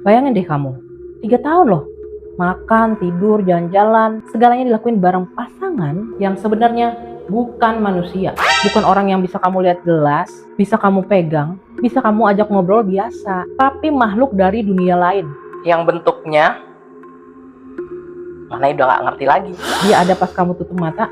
Bayangin deh kamu, 3 tahun loh. Makan, tidur, jalan-jalan, segalanya dilakuin bareng pasangan yang sebenarnya bukan manusia. Bukan orang yang bisa kamu lihat jelas, bisa kamu pegang, bisa kamu ajak ngobrol biasa. Tapi makhluk dari dunia lain. Yang bentuknya, mana udah gak ngerti lagi. Dia ada pas kamu tutup mata,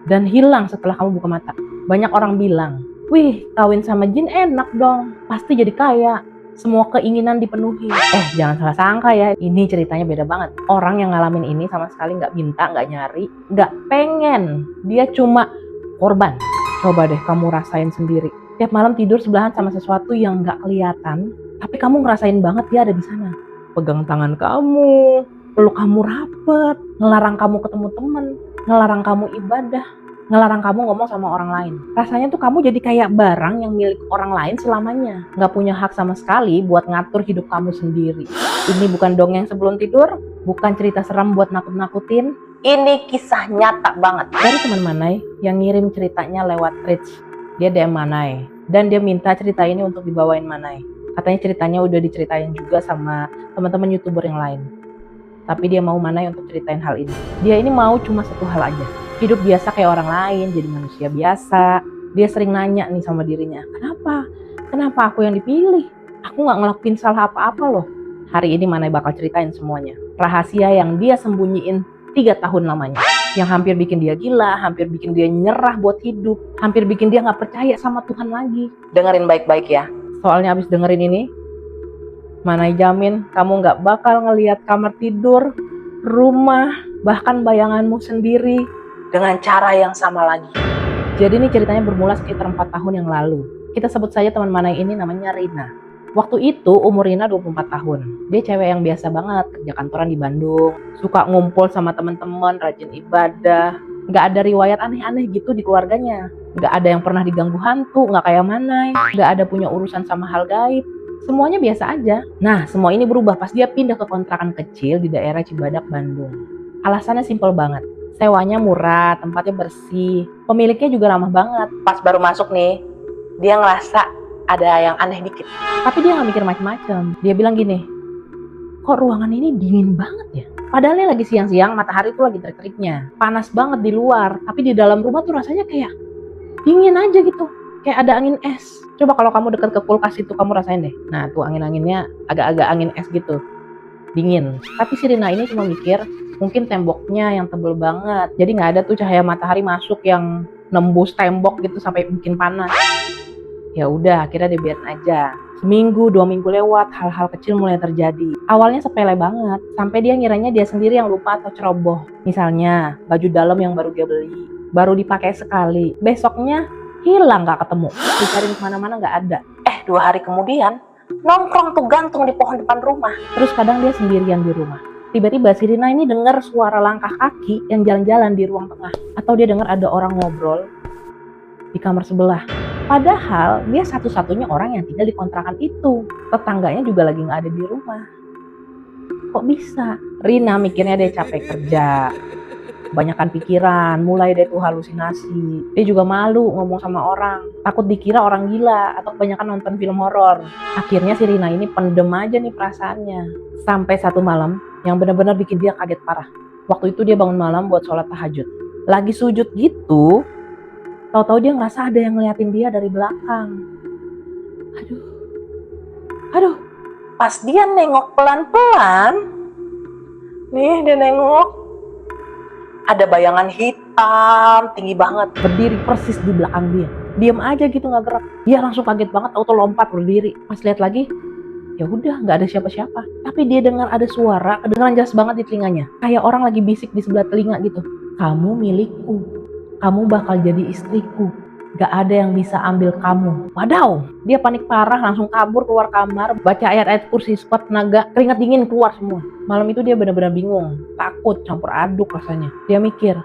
dan hilang setelah kamu buka mata. Banyak orang bilang, wih, kawin sama jin enak dong, pasti jadi kaya, semua keinginan dipenuhi. Jangan salah sangka ya, ini ceritanya beda banget. Orang yang ngalamin ini sama sekali nggak minta, nggak nyari, nggak pengen. Dia cuma korban. Coba deh kamu rasain sendiri. Tiap malam tidur sebelahan sama sesuatu yang nggak kelihatan, tapi kamu ngerasain banget dia ada di sana. Pegang tangan kamu, peluk kamu rapet, ngelarang kamu ketemu temen, ngelarang kamu ibadah, ngelarang kamu ngomong sama orang lain. Rasanya tuh kamu jadi kayak barang yang milik orang lain selamanya. Nggak punya hak sama sekali buat ngatur hidup kamu sendiri. Ini bukan dongeng sebelum tidur, bukan cerita seram buat nakut-nakutin. Ini kisah nyata banget. Dari teman Manai yang ngirim ceritanya lewat Rich. Dia DM Manai, dan dia minta cerita ini untuk dibawain Manai. Katanya ceritanya udah diceritain juga sama teman-teman YouTuber yang lain. Tapi dia mau Manai untuk ceritain hal ini. Dia ini mau cuma satu hal aja. Hidup biasa kayak orang lain, jadi manusia biasa. Dia sering nanya nih sama dirinya, Kenapa aku yang dipilih? Aku gak ngelakuin salah apa-apa loh. Hari ini Manai bakal ceritain semuanya. Rahasia yang dia sembunyiin 3 tahun lamanya. Yang hampir bikin dia gila, hampir bikin dia nyerah buat hidup, hampir bikin dia gak percaya sama Tuhan lagi. Dengerin baik-baik ya. Soalnya abis dengerin ini, Manai jamin kamu gak bakal ngelihat kamar tidur, rumah, bahkan bayanganmu sendiri dengan cara yang sama lagi. Jadi ini ceritanya bermula sekitar 4 tahun yang lalu. Kita sebut saja teman Manai ini namanya Rina. Waktu itu umur Rina 24 tahun. Dia cewek yang biasa banget, kerja kantoran di Bandung, suka ngumpul sama teman-teman, rajin ibadah. Gak ada riwayat aneh-aneh gitu di keluarganya. Gak ada yang pernah diganggu hantu, gak kayak Manai. Gak ada punya urusan sama hal gaib. Semuanya biasa aja. Nah, semua ini berubah pas dia pindah ke kontrakan kecil di daerah Cibadak, Bandung. Alasannya simpel banget. Sewanya murah, tempatnya bersih, pemiliknya juga ramah banget. Pas baru masuk nih, dia ngerasa ada yang aneh dikit. Tapi dia gak mikir macem-macem. Dia bilang gini, kok ruangan ini dingin banget ya? Padahal ini lagi siang-siang, matahari tuh lagi terik-teriknya. Panas banget di luar, tapi di dalam rumah tuh rasanya kayak dingin aja gitu. Kayak ada angin es. Coba kalau kamu dekat ke kulkas itu kamu rasain deh. Nah tuh angin-anginnya agak-agak angin es gitu. Dingin. Tapi si Rina ini cuma mikir, mungkin temboknya yang tebel banget. Jadi gak ada tuh cahaya matahari masuk yang nembus tembok gitu sampai bikin panas. Ya udah, akhirnya dia biarin aja. Seminggu, 2 minggu lewat, hal-hal kecil mulai terjadi. Awalnya sepele banget, sampai dia ngiranya dia sendiri yang lupa atau ceroboh. Misalnya, baju dalam yang baru dia beli, baru dipakai sekali. Besoknya hilang, gak ketemu. Dicariin kemana-mana gak ada. 2 hari kemudian, nongkrong tuh gantung di pohon depan rumah. Terus kadang dia sendirian di rumah. Tiba-tiba si Rina ini dengar suara langkah kaki yang jalan-jalan di ruang tengah. Atau dia dengar ada orang ngobrol di kamar sebelah. Padahal dia satu-satunya orang yang tinggal di kontrakan itu. Tetangganya juga lagi gak ada di rumah. Kok bisa? Rina mikirnya dia capek kerja, kebanyakan pikiran, mulai deh tuh halusinasi. Dia juga malu ngomong sama orang, takut dikira orang gila atau kebanyakan nonton film horor. Akhirnya si Rina ini pendem aja nih perasaannya. Sampai satu malam yang benar-benar bikin dia kaget parah. Waktu itu dia bangun malam buat sholat tahajud. Lagi sujud gitu, tahu-tahu dia ngerasa ada yang ngeliatin dia dari belakang. Aduh. Pas dia nengok pelan-pelan, nih dia nengok, ada bayangan hitam tinggi banget berdiri persis di belakang dia. Diam aja gitu nggak gerak. Dia langsung kaget banget, auto lompat berdiri. Pas lihat lagi, ya udah nggak ada siapa-siapa. Tapi dia dengar ada suara, kedengaran jelas banget di telinganya. Kayak orang lagi bisik di sebelah telinga gitu. Kamu milikku. Kamu bakal jadi istriku. Gak ada yang bisa ambil kamu. Wadaw, dia panik parah, langsung kabur keluar kamar, baca ayat-ayat kursi, spot tenaga, keringat dingin keluar semua. Malam itu dia benar-benar bingung, takut, campur aduk rasanya. Dia mikir,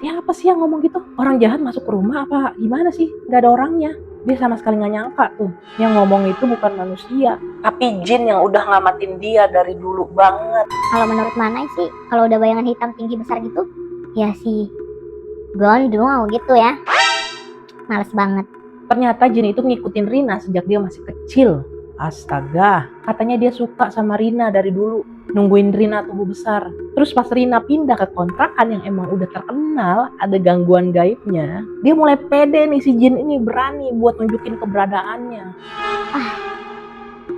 siapa sih yang ngomong gitu? Orang jahat masuk ke rumah apa gimana sih? Gak ada orangnya. Dia sama sekali gak nyangka tuh, yang ngomong itu bukan manusia, tapi jin yang udah ngamatin dia dari dulu banget. Kalau menurut Manai sih, kalau udah bayangan hitam tinggi besar gitu, ya sih gondrong gitu ya. Males banget. Ternyata jin itu ngikutin Rina sejak dia masih kecil. Astaga, katanya dia suka sama Rina dari dulu, nungguin Rina tumbuh besar. Terus pas Rina pindah ke kontrakan yang emang udah terkenal ada gangguan gaibnya, dia mulai pede nih si Jin ini berani buat nunjukin keberadaannya.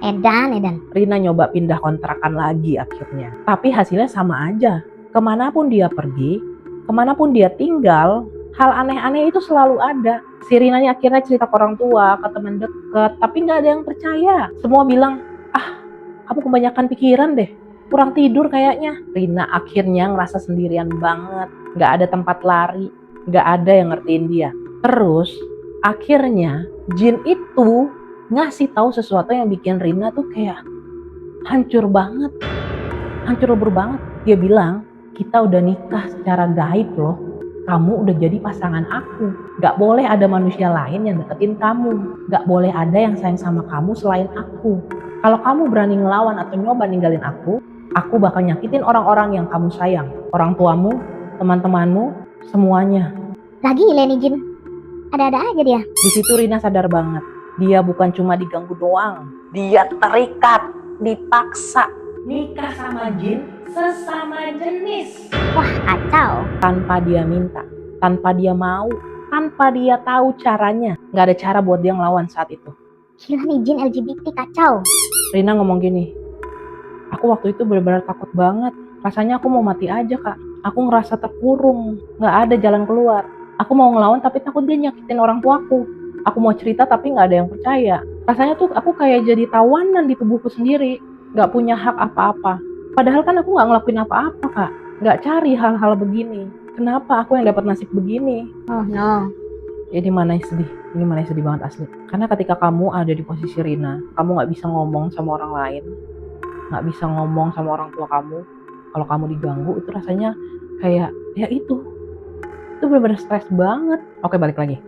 Edan. Rina nyoba pindah kontrakan lagi akhirnya, tapi hasilnya sama aja. Kemanapun dia pergi, kemanapun dia tinggal, hal aneh-aneh itu selalu ada. Si Rina ini akhirnya cerita ke orang tua, ke teman deket, tapi nggak ada yang percaya. Semua bilang, kamu kebanyakan pikiran deh, kurang tidur kayaknya. Rina akhirnya ngerasa sendirian banget, nggak ada tempat lari, nggak ada yang ngertiin dia. Terus akhirnya Jin itu ngasih tahu sesuatu yang bikin Rina tuh kayak hancur banget, hancur lebur banget. Dia bilang, kita udah nikah secara gaib loh. Kamu udah jadi pasangan aku. Gak boleh ada manusia lain yang deketin kamu. Gak boleh ada yang sayang sama kamu selain aku. Kalau kamu berani ngelawan atau nyoba ninggalin aku bakal nyakitin orang-orang yang kamu sayang. Orang tuamu, teman-temanmu, semuanya. Lagi Lenny Jin. Ada-ada aja dia. Di situ Rina sadar banget. Dia bukan cuma diganggu doang. Dia terikat, dipaksa. Nikah sama Jin sesama jenis. Wah, kacau. Tanpa dia minta, tanpa dia mau, tanpa dia tahu caranya. Gak ada cara buat dia ngelawan saat itu. Gila nih Jin LGBT kacau. Rina ngomong gini, aku waktu itu benar-benar takut banget. Rasanya aku mau mati aja kak. Aku ngerasa terkurung, gak ada jalan keluar. Aku mau ngelawan tapi takut dia nyakitin orang tuaku. Aku mau cerita tapi gak ada yang percaya. Rasanya tuh aku kayak jadi tawanan di tubuhku sendiri. Gak punya hak apa-apa. Padahal kan aku gak ngelakuin apa-apa kak. Gak cari hal-hal begini. Kenapa aku yang dapat nasib begini? Oh no. Ini mana yang sedih. Ini mana yang sedih banget asli. Karena ketika kamu ada di posisi Rina, kamu gak bisa ngomong sama orang lain. Gak bisa ngomong sama orang tua kamu. Kalau kamu diganggu itu rasanya kayak ya itu benar-benar stres banget. Oke, balik lagi.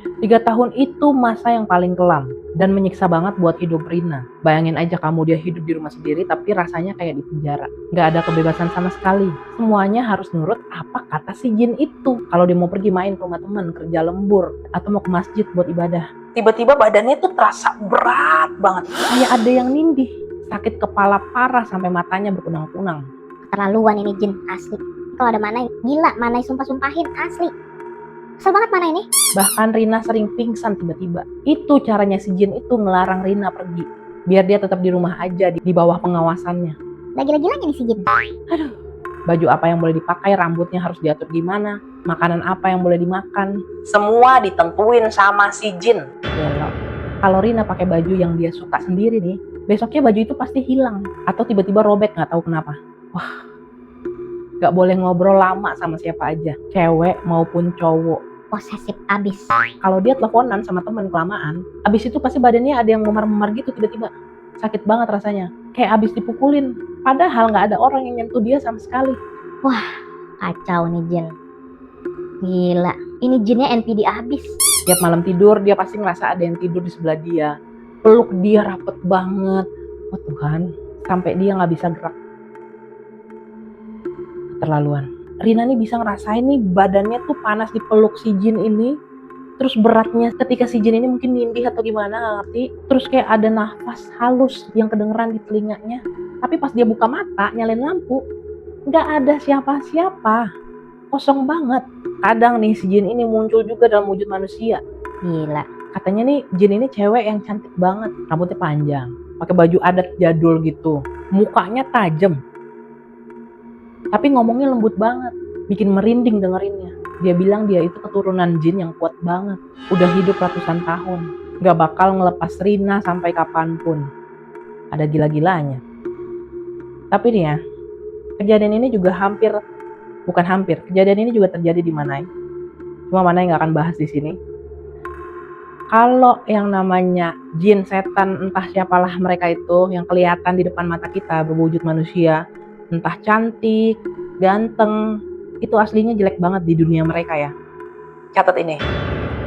3 tahun itu masa yang paling kelam dan menyiksa banget buat hidup Rina. Bayangin aja kamu dia hidup di rumah sendiri tapi rasanya kayak di penjara. Gak ada kebebasan sama sekali. Semuanya harus nurut apa kata si Jin itu. Kalau dia mau pergi main ke rumah teman, kerja lembur, atau mau ke masjid buat ibadah. Tiba-tiba badannya tuh terasa berat banget. Kayak ada yang nindih. Sakit kepala parah sampai matanya berkunang-kunang. Keterlaluan ini Jin, asli. Kalau ada Manai, gila Manai sumpah-sumpahin, asli. Kesel banget Manai ini. Bahkan Rina sering pingsan tiba-tiba. Itu caranya si Jin itu ngelarang Rina pergi. Biar dia tetap di rumah aja di bawah pengawasannya. Lagi-lagi nih si Jin. Aduh. Baju apa yang boleh dipakai, rambutnya harus diatur gimana, makanan apa yang boleh dimakan. Semua ditentuin sama si Jin. Gelo. Kalau Rina pakai baju yang dia suka sendiri nih, besoknya baju itu pasti hilang. Atau tiba-tiba robek gak tahu kenapa. Wah. Gak boleh ngobrol lama sama siapa aja. Cewek maupun cowok. Posesif abis. Kalau dia teleponan sama teman kelamaan, abis itu pasti badannya ada yang memar-memar gitu tiba-tiba. Sakit banget rasanya. Kayak abis dipukulin. Padahal gak ada orang yang nyentuh dia sama sekali. Wah, kacau nih Jin. Gila, ini Jinnya NPD abis. Tiap malam tidur dia pasti ngerasa ada yang tidur di sebelah dia. Peluk dia rapet banget. Oh Tuhan, sampai dia gak bisa gerak. Keterlaluan. Rina nih bisa ngerasain nih badannya tuh panas dipeluk si Jin ini. Terus beratnya ketika si Jin ini mungkin nindih atau gimana gak ngerti. Terus kayak ada nafas halus yang kedengeran di telinganya. Tapi pas dia buka mata nyalain lampu, gak ada siapa-siapa. Kosong banget. Kadang nih si Jin ini muncul juga dalam wujud manusia. Gila. Katanya nih Jin ini cewek yang cantik banget. Rambutnya panjang, pakai baju adat jadul gitu. Mukanya tajam. Tapi ngomongnya lembut banget, bikin merinding dengerinnya. Dia bilang dia itu keturunan Jin yang kuat banget. Udah hidup ratusan tahun. Gak bakal ngelepas Rina sampai kapanpun. Ada gila-gilanya. Tapi nih ya, kejadian ini juga kejadian ini juga terjadi di Manai. Cuma Manai gak akan bahas di sini. Kalau yang namanya Jin, setan, entah siapalah mereka itu yang kelihatan di depan mata kita berwujud manusia, entah cantik, ganteng, itu aslinya jelek banget di dunia mereka ya. Catat ini.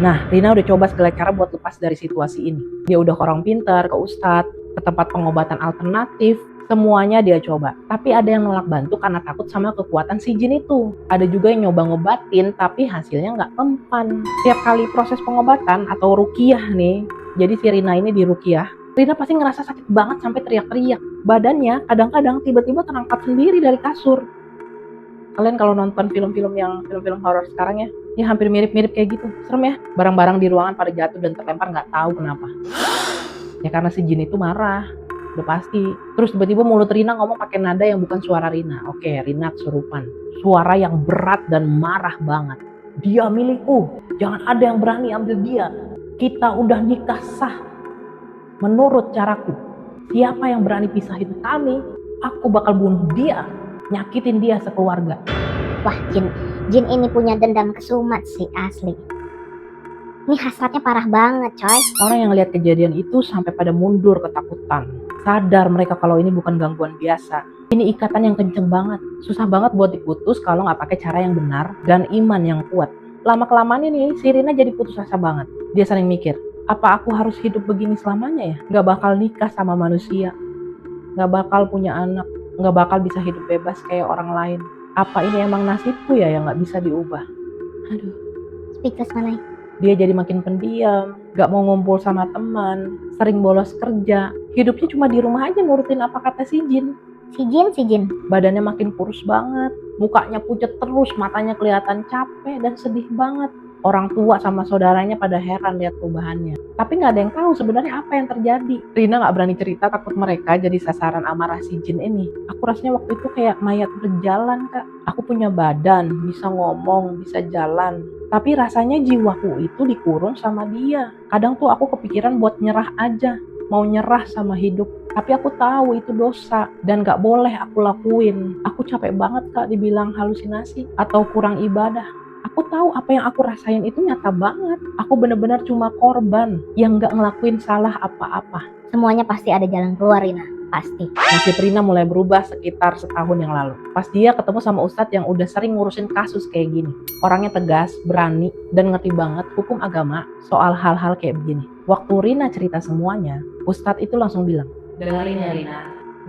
Nah, Rina udah coba segala cara buat lepas dari situasi ini. Dia udah ke orang pintar, ke ustadz, ke tempat pengobatan alternatif, semuanya dia coba. Tapi ada yang nolak bantu karena takut sama kekuatan si Jin itu. Ada juga yang nyoba ngobatin, tapi hasilnya nggak mempan. Tiap kali proses pengobatan atau ruqyah nih, jadi si Rina ini di ruqyah, Rina pasti ngerasa sakit banget sampai teriak-teriak. Badannya kadang-kadang tiba-tiba terangkat sendiri dari kasur. Kalian kalau nonton film-film horor sekarang ya hampir mirip-mirip kayak gitu. Serem ya. Barang-barang di ruangan pada jatuh dan terlempar nggak tahu kenapa. Ya karena si jin itu marah. Udah pasti. Terus tiba-tiba mulut Rina ngomong pakai nada yang bukan suara Rina. Oke, Rina kesurupan. Suara yang berat dan marah banget. Dia milikku. Jangan ada yang berani ambil dia. Kita udah nikah sah. Menurut caraku. Siapa yang berani pisahin kami, aku bakal bunuh dia. Nyakitin dia sekeluarga. Wah, Jin ini punya dendam kesumat sih asli. Ini hasratnya parah banget coy. Orang yang lihat kejadian itu sampai pada mundur ketakutan. Sadar mereka kalau ini bukan gangguan biasa. Ini ikatan yang kenceng banget. Susah banget buat diputus kalau nggak pakai cara yang benar dan iman yang kuat. Lama-kelamaan ini si Rina jadi putus asa banget. Dia sering mikir, apa aku harus hidup begini selamanya ya? Gak bakal nikah sama manusia. Gak bakal punya anak. Gak bakal bisa hidup bebas kayak orang lain. Apa ini emang nasibku ya yang gak bisa diubah? Aduh. Speechless mana? Dia jadi makin pendiam, gak mau ngumpul sama teman, sering bolos kerja. Hidupnya cuma di rumah aja nurutin apa kata si Jin. Si Jin. Badannya makin kurus banget, mukanya pucet terus, matanya kelihatan capek dan sedih banget. Orang tua sama saudaranya pada heran lihat perubahannya. Tapi nggak ada yang tahu sebenarnya apa yang terjadi. Rina nggak berani cerita, takut mereka jadi sasaran amarah si jin ini. Aku rasanya waktu itu kayak mayat berjalan, Kak. Aku punya badan, bisa ngomong, bisa jalan. Tapi rasanya jiwaku itu dikurung sama dia. Kadang tuh aku kepikiran buat nyerah aja. Mau nyerah sama hidup. Tapi aku tahu itu dosa dan gak boleh aku lakuin. Aku capek banget, Kak, dibilang halusinasi atau kurang ibadah. Aku tahu apa yang aku rasain itu nyata banget. Aku bener-bener cuma korban yang gak ngelakuin salah apa-apa. Semuanya pasti ada jalan keluar, Rina. Pasti. Nasib Rina mulai berubah sekitar setahun yang lalu. Pas dia ketemu sama Ustadz yang udah sering ngurusin kasus kayak gini. Orangnya tegas, berani, dan ngerti banget hukum agama soal hal-hal kayak begini. Waktu Rina cerita semuanya, Ustadz itu langsung bilang, dengerin ya Rina,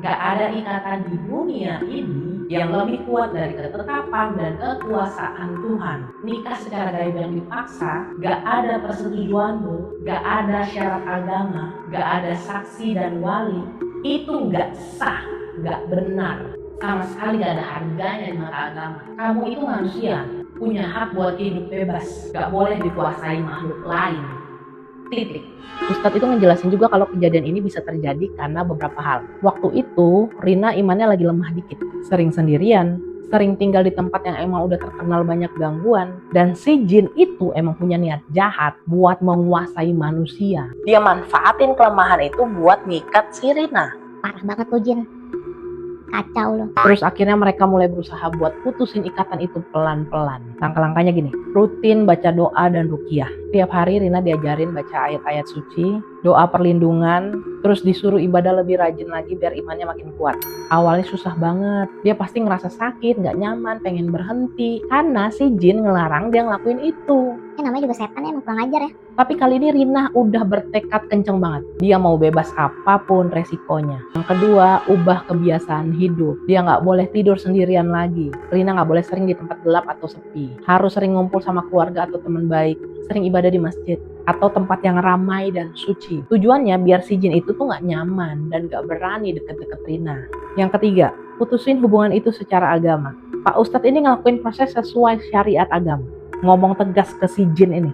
gak ada ikatan di dunia ini yang lebih kuat dari ketetapan dan kekuasaan Tuhan. Nikah secara gaib yang dipaksa, gak ada persetujuanmu, gak ada syarat agama, gak ada saksi dan wali. Itu gak sah, gak benar. Sama sekali gak ada harganya di mata agama. Kamu itu manusia, punya hak buat hidup bebas. Gak boleh dikuasai makhluk lain. Titik. Ustadz itu ngejelasin juga kalau kejadian ini bisa terjadi karena beberapa hal. Waktu itu Rina imannya lagi lemah dikit, sering sendirian, sering tinggal di tempat yang emang udah terkenal banyak gangguan, dan si jin itu emang punya niat jahat buat menguasai manusia. Dia manfaatin kelemahan itu buat ngikat si Rina. Parah banget lo Jin. Kacau lo. Terus akhirnya mereka mulai berusaha buat putusin ikatan itu pelan-pelan. Langkah-langkahnya gini, rutin baca doa dan ruqyah. Tiap hari Rina diajarin baca ayat-ayat suci, doa perlindungan, terus disuruh ibadah lebih rajin lagi biar imannya makin kuat. Awalnya susah banget, dia pasti ngerasa sakit, gak nyaman, pengen berhenti. Karena si jin ngelarang dia ngelakuin itu. Namanya juga setan ya, emang kurang ajar ya. Tapi kali ini Rina udah bertekad kenceng banget. Dia mau bebas apapun resikonya. Yang kedua, ubah kebiasaan hidup. Dia gak boleh tidur sendirian lagi. Rina gak boleh sering di tempat gelap atau sepi. Harus sering ngumpul sama keluarga atau teman baik. Sering ibadah di masjid atau tempat yang ramai dan suci. Tujuannya biar si jin itu tuh gak nyaman dan gak berani deket-deket Rina. Yang ketiga, putusin hubungan itu secara agama. Pak Ustadz ini ngelakuin proses sesuai syariat agama. Ngomong tegas ke si jin ini,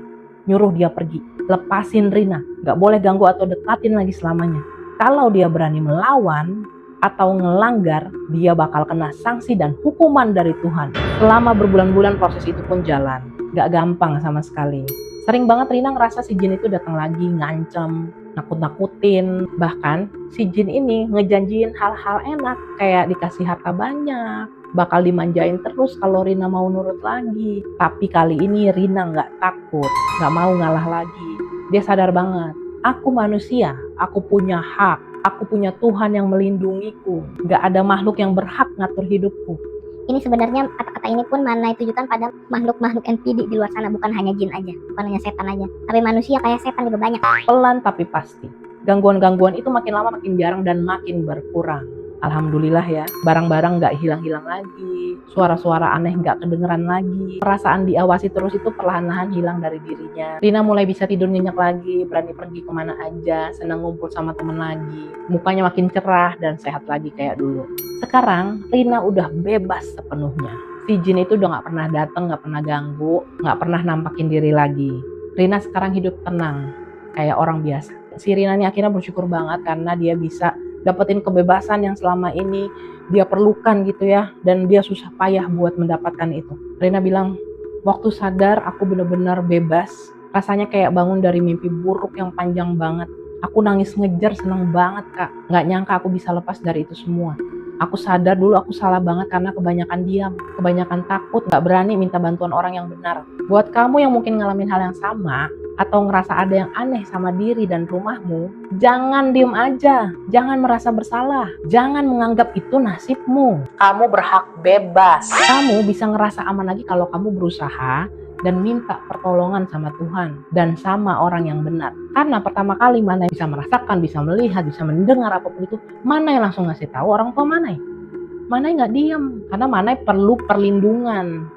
nyuruh dia pergi, lepasin Rina, gak boleh ganggu atau dekatin lagi selamanya. Kalau dia berani melawan atau ngelanggar, dia bakal kena sanksi dan hukuman dari Tuhan. Selama berbulan-bulan proses itu pun jalan, gak gampang sama sekali. Sering banget Rina ngerasa si jin itu datang lagi, ngancem, nakut-nakutin. Bahkan si jin ini ngejanjiin hal-hal enak, kayak dikasih harta banyak, bakal dimanjain terus kalau Rina mau nurut lagi. Tapi kali ini Rina gak takut, gak mau ngalah lagi. Dia sadar banget, aku manusia, aku punya hak, aku punya Tuhan yang melindungiku. Gak ada makhluk yang berhak ngatur hidupku. Ini sebenarnya kata-kata ini pun mana ditujukan pada makhluk-makhluk NPD di luar sana, bukan hanya jin aja, bukan hanya setan aja. Tapi manusia kayak setan juga banyak. Pelan tapi pasti. Gangguan-gangguan itu makin lama makin jarang dan makin berkurang. Alhamdulillah ya, barang-barang nggak hilang-hilang lagi, suara-suara aneh nggak kedengeran lagi, perasaan diawasi terus itu perlahan-lahan hilang dari dirinya. Rina mulai bisa tidur nyenyak lagi, berani pergi kemana aja, senang ngumpul sama temen lagi, mukanya makin cerah dan sehat lagi kayak dulu. Sekarang Rina udah bebas sepenuhnya. Si jin itu udah nggak pernah datang, nggak pernah ganggu, nggak pernah nampakin diri lagi. Rina sekarang hidup tenang, kayak orang biasa. Si Rina ini akhirnya bersyukur banget karena dia bisa dapetin kebebasan yang selama ini dia perlukan gitu ya, dan dia susah payah buat mendapatkan itu. Rina bilang, waktu sadar aku benar-benar bebas, rasanya kayak bangun dari mimpi buruk yang panjang banget. Aku nangis ngejar, seneng banget kak, gak nyangka aku bisa lepas dari itu semua. Aku sadar dulu aku salah banget karena kebanyakan diam, kebanyakan takut, gak berani minta bantuan orang yang benar. Buat kamu yang mungkin ngalamin hal yang sama, atau ngerasa ada yang aneh sama diri dan rumahmu, jangan diem aja, jangan merasa bersalah, jangan menganggap itu nasibmu. Kamu berhak bebas. Kamu bisa ngerasa aman lagi kalau kamu berusaha dan minta pertolongan sama Tuhan dan sama orang yang benar. Karena pertama kali mana yang bisa merasakan, bisa melihat, bisa mendengar apapun itu, mana yang langsung ngasih tahu orang tua mana. Mana yang nggak diem, karena mana perlu perlindungan.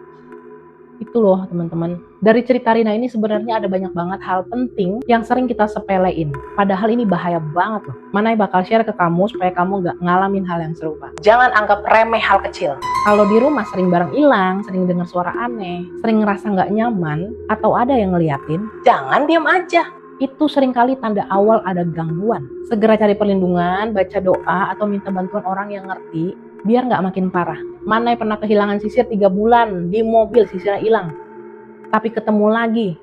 Itu loh teman-teman. Dari cerita Rina ini sebenarnya ada banyak banget hal penting yang sering kita sepelein. Padahal ini bahaya banget loh. Manai bakal share ke kamu supaya kamu gak ngalamin hal yang serupa. Jangan anggap remeh hal kecil. Kalau di rumah sering barang hilang, sering dengar suara aneh, sering ngerasa gak nyaman, atau ada yang ngeliatin, jangan diam aja. Itu seringkali tanda awal ada gangguan. Segera cari perlindungan, baca doa, atau minta bantuan orang yang ngerti, biar gak makin parah. Mana pernah kehilangan sisir 3 bulan di mobil, sisirnya hilang, tapi ketemu lagi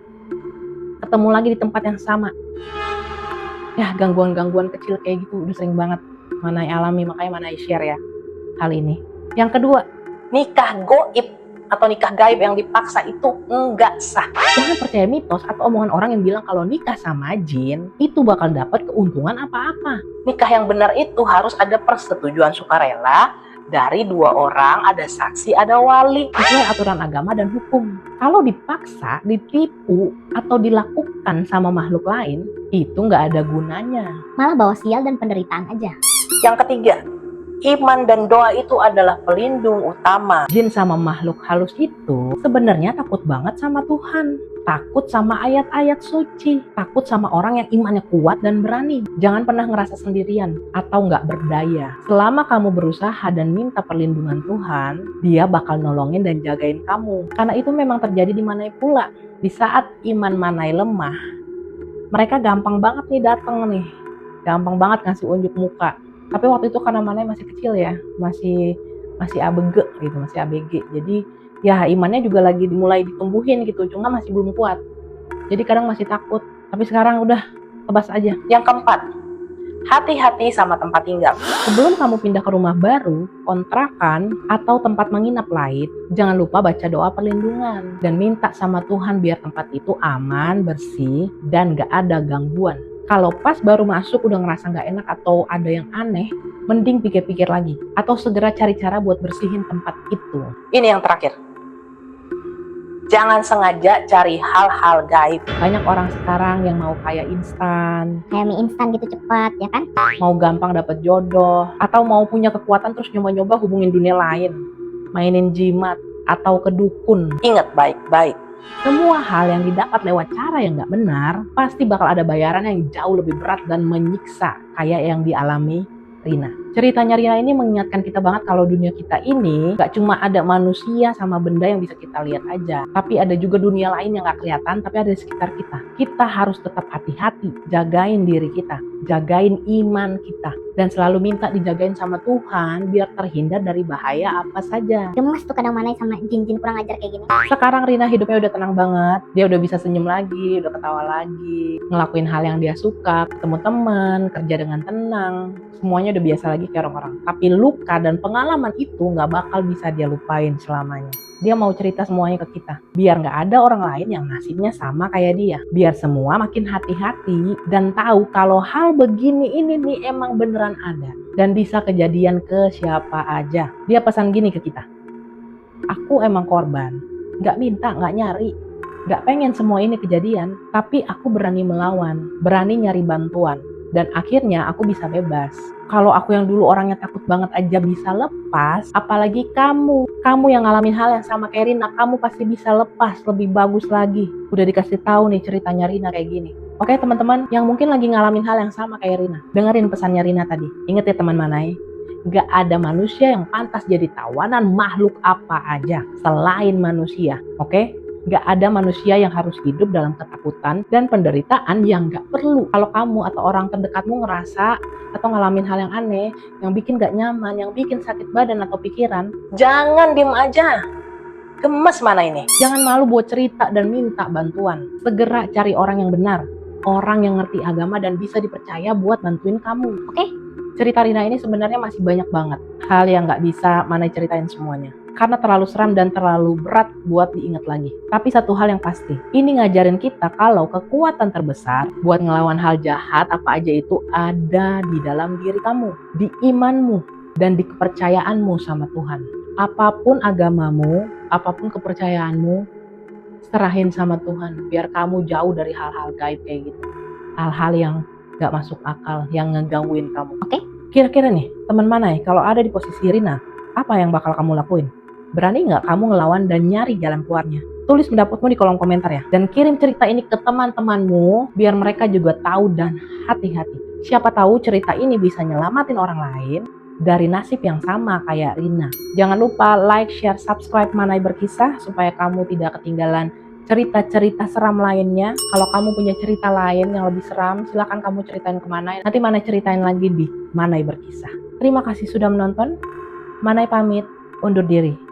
di tempat yang sama. Ya, gangguan-gangguan kecil kayak gitu udah sering banget Manai alami, makanya Manai share ya hal ini. Yang kedua, nikah goib atau nikah gaib yang dipaksa itu enggak sah. Jangan percaya mitos atau omongan orang yang bilang kalau nikah sama jin itu bakal dapat keuntungan apa-apa. Nikah yang benar itu harus ada persetujuan sukarela dari 2 orang, ada saksi, ada wali, sesuai aturan agama dan hukum. Kalau dipaksa, ditipu, atau dilakukan sama makhluk lain, itu nggak ada gunanya. Malah bawa sial dan penderitaan aja. Yang ketiga, iman dan doa itu adalah pelindung utama. Jin sama makhluk halus itu sebenarnya takut banget sama Tuhan. Takut sama ayat-ayat suci, takut sama orang yang imannya kuat dan berani. Jangan pernah ngerasa sendirian atau nggak berdaya. Selama kamu berusaha dan minta perlindungan Tuhan, Dia bakal nolongin dan jagain kamu. Karena itu memang terjadi di Manai pula. Di saat iman Manai lemah, mereka gampang banget nih datang nih, gampang banget ngasih unjuk muka. Tapi waktu itu karena Manai masih kecil ya, masih ABG gitu, masih ABG. Jadi ya imannya juga lagi mulai ditumbuhin gitu, cuma masih belum kuat. Jadi kadang masih takut, tapi sekarang udah tebas aja. Yang keempat, hati-hati sama tempat tinggal. Sebelum kamu pindah ke rumah baru, kontrakan, atau tempat menginap lain, jangan lupa baca doa perlindungan dan minta sama Tuhan biar tempat itu aman, bersih, dan gak ada gangguan. Kalau pas baru masuk udah ngerasa gak enak atau ada yang aneh, mending pikir-pikir lagi atau segera cari cara buat bersihin tempat itu. Ini yang terakhir, jangan sengaja cari hal-hal gaib. Banyak orang sekarang yang mau kaya instan, Kayak mie instan gitu cepat, ya kan? mau gampang dapet jodoh, atau mau punya kekuatan terus nyoba-nyoba hubungin dunia lain, mainin jimat, atau ke dukun. Ingat baik-baik, semua hal yang didapat lewat cara yang gak benar, pasti bakal ada bayaran yang jauh lebih berat dan menyiksa kayak yang dialami Rina. Ceritanya Rina ini mengingatkan kita banget kalau dunia kita ini gak cuma ada manusia sama benda yang bisa kita lihat aja, tapi ada juga dunia lain yang gak kelihatan tapi ada di sekitar kita. Kita harus tetap hati-hati, jagain diri kita, jagain iman kita, dan selalu minta dijagain sama Tuhan biar terhindar dari bahaya apa saja. Gemes tuh kadang Manai sama jin-jin kurang ajar kayak gini. Sekarang Rina hidupnya udah tenang banget, dia udah bisa senyum lagi, udah ketawa lagi, ngelakuin hal yang dia suka, ketemu teman, kerja dengan tenang, semuanya udah biasa lagi kayak orang-orang. Tapi luka dan pengalaman itu gak bakal bisa dia lupain selamanya. Dia mau cerita semuanya ke kita, biar gak ada orang lain yang nasibnya sama kayak dia. Biar semua makin hati-hati dan tahu kalau hal begini ini nih emang beneran ada dan bisa kejadian ke siapa aja. Dia pesan gini ke kita, aku emang korban, gak minta, gak nyari, gak pengen semua ini kejadian, tapi aku berani melawan, berani nyari bantuan. Dan akhirnya aku bisa bebas. Kalau aku yang dulu orangnya takut banget aja bisa lepas, apalagi kamu. Kamu yang ngalamin hal yang sama kayak Rina, kamu pasti bisa lepas lebih bagus lagi. Udah dikasih tahu nih ceritanya Rina kayak gini. Oke teman-teman yang mungkin lagi ngalamin hal yang sama kayak Rina, dengerin pesannya Rina tadi. Ingat ya teman Manai, gak ada manusia yang pantas jadi tawanan makhluk apa aja selain manusia. Oke? Gak ada manusia yang harus hidup dalam ketakutan dan penderitaan yang gak perlu. Kalau kamu atau orang terdekatmu ngerasa atau ngalamin hal yang aneh, yang bikin gak nyaman, yang bikin sakit badan atau pikiran, jangan diem aja. Gemes mana ini? Jangan malu buat cerita dan minta bantuan. Segera cari orang yang benar, orang yang ngerti agama dan bisa dipercaya buat bantuin kamu. Oke? Cerita Rina ini sebenarnya masih banyak banget hal yang gak bisa Manai ceritain semuanya. Karena terlalu seram dan terlalu berat buat diingat lagi. Tapi satu hal yang pasti, ini ngajarin kita kalau kekuatan terbesar buat ngelawan hal jahat apa aja itu ada di dalam diri kamu, di imanmu, dan di kepercayaanmu sama Tuhan. Apapun agamamu, apapun kepercayaanmu, serahin sama Tuhan, biar kamu jauh dari hal-hal gaib kayak gitu. Hal-hal yang gak masuk akal, yang ngegangguin kamu. Oke? Kira-kira nih, teman Manai, kalau ada di posisi Rina, apa yang bakal kamu lakuin? Berani nggak kamu ngelawan dan nyari jalan keluarnya? Tulis pendapatmu di kolom komentar ya. Dan kirim cerita ini ke teman-temanmu biar mereka juga tahu dan hati-hati. Siapa tahu cerita ini bisa nyelamatin orang lain dari nasib yang sama kayak Rina. Jangan lupa like, share, subscribe Manai Berkisah supaya kamu tidak ketinggalan cerita-cerita seram lainnya. Kalau kamu punya cerita lain yang lebih seram, silahkan kamu ceritain ke Manai. Nanti Manai ceritain lagi di Manai Berkisah. Terima kasih sudah menonton. Manai pamit, undur diri.